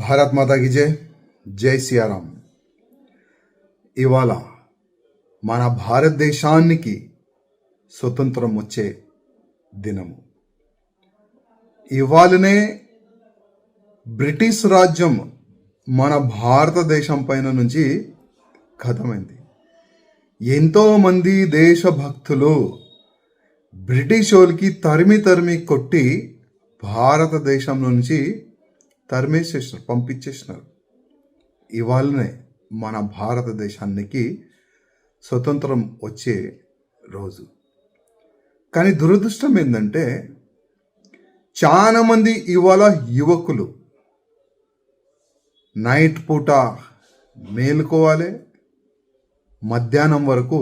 భారత్ మాతాకి జై సియారాం. ఇవాళ మన భారతదేశానికి స్వతంత్రం వచ్చే దినము. ఇవాళనే బ్రిటిష్ రాజ్యం మన భారతదేశం పైన నుంచి ఖతమైంది. ఎంతోమంది దేశభక్తులు బ్రిటిష్ వాళ్ళకి తరిమి కొట్టి భారతదేశం నుంచి పంపించేసినారు. ఇవాళనే మన భారతదేశానికి స్వతంత్రం వచ్చే రోజు. కానీ దురదృష్టం ఏంటంటే చాలా మంది ఇవాళ యువకులు నైట్ పూట మేలుకోవాలి, మధ్యాహ్నం వరకు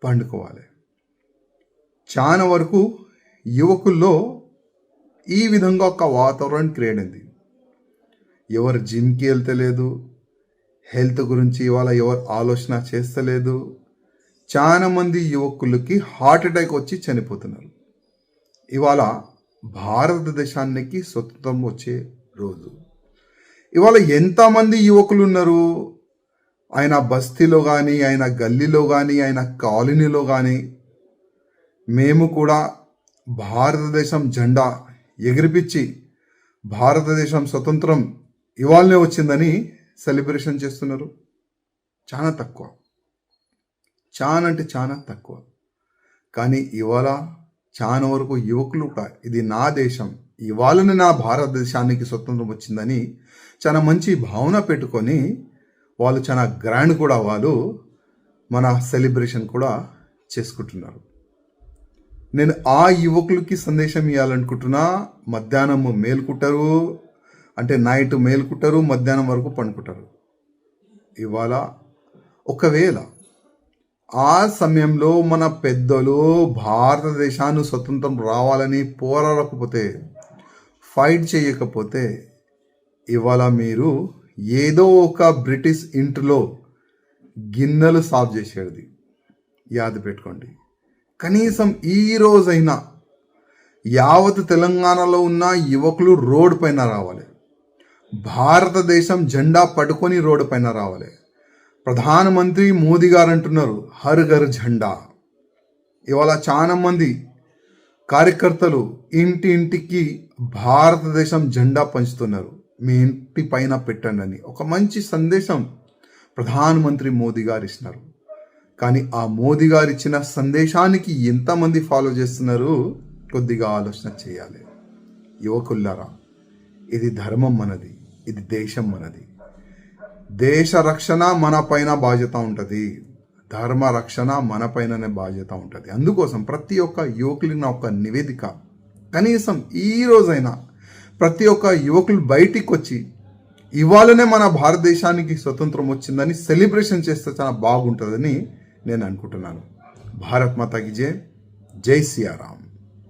పండుకోవాలి. చాలా వరకు యువకుల్లో ఈ విధంగా ఒక వాతావరణం క్రియేట్ అయింది. ఎవరు జిమ్కి వెళ్తలేదు, హెల్త్ గురించి ఇవాళ ఎవరు ఆలోచన చేస్తలేదు. చాలా మంది యువకులకి హార్ట్ అటాక్ వచ్చి చనిపోతున్నారు. ఇవాళ భారతదేశానికి స్వతంత్రం వచ్చే రోజు. ఇవాళ ఎంతమంది యువకులు ఉన్నారు, ఆయన బస్తీలో కానీ, ఆయన గల్లీలో కానీ, ఆయన కాలనీలో కానీ మేము కూడా భారతదేశం జెండా ఎగిరిపించి భారతదేశం స్వతంత్రం ఇవాళనే వచ్చిందని సెలబ్రేషన్ చేస్తున్నారు. చాలా తక్కువ, చాలా అంటే చాలా తక్కువ. కానీ ఇవాళ చాలా వరకు యువకులు ఇది నా దేశం, ఇవాళనే నా భారతదేశానికి స్వతంత్రం వచ్చిందని చాలా మంచి భావన పెట్టుకొని వాళ్ళు చాలా గ్రాండ్ కూడా వాళ్ళు మన సెలబ్రేషన్ కూడా చేసుకుంటున్నారు. నేను ఆ యువకులకి సందేశం ఇవ్వాలనుకుంటున్నా. మధ్యాహ్నం మేలుకుంటారు, అంటే నైట్ మేలుకుంటారు, మధ్యాహ్నం వరకు పండుకుంటారు. ఇవాళ ఒకవేళ ఆ సమయంలో మన పెద్దలు భారతదేశాన్ని స్వతంత్రం రావాలని పోరాడకపోతే, ఫైట్ చేయకపోతే ఇవాళ మీరు ఏదో ఒక బ్రిటిష్ ఇంటిలో గిన్నెలు సాఫ్ చేసేది యాద పెట్టుకోండి. కనీసం ఈ రోజైనా యావత్ తెలంగాణలో ఉన్న యువకులు రోడ్డు పైన రావాలి, భారతదేశం జెండా పట్టుకొని రోడ్డు పైన రావాలి. ప్రధానమంత్రి మోదీ గారు అంటున్నారు హర్ ఘర్ జెండా. ఇవాళ చాలా మంది కార్యకర్తలు ఇంటింటికి భారతదేశం జెండా పంచుతున్నారు. మీ ఇంటి పైన పెట్టండి అని ఒక మంచి సందేశం ప్రధానమంత్రి మోదీ గారు ఇస్తున్నారు. కానీ ఆ మోదీ గారు ఇచ్చిన సందేశానికి ఎంతమంది ఫాలో చేస్తున్నారు కొద్దిగా ఆలోచన చేయాలి. యువకుల్లారా, ఇది ధర్మం మనది, ఇది దేశం మనది. దేశ రక్షణ మన పైన బాధ్యత ఉంటుంది, ధర్మ రక్షణ మన పైననే బాధ్యత ఉంటుంది. అందుకోసం ప్రతి ఒక్క యువకులకి నా ఒక నివేదిక, కనీసం ఈ రోజైనా ప్రతి ఒక్క యువకులు బయటికి వచ్చి ఇవాళనే మన భారతదేశానికి స్వతంత్రం వచ్చిందని సెలబ్రేషన్ చేస్తే చాలా బాగుంటుందని నేను అనుకుంటున్నాను. భారత్ మాతాకి జై సియారాం.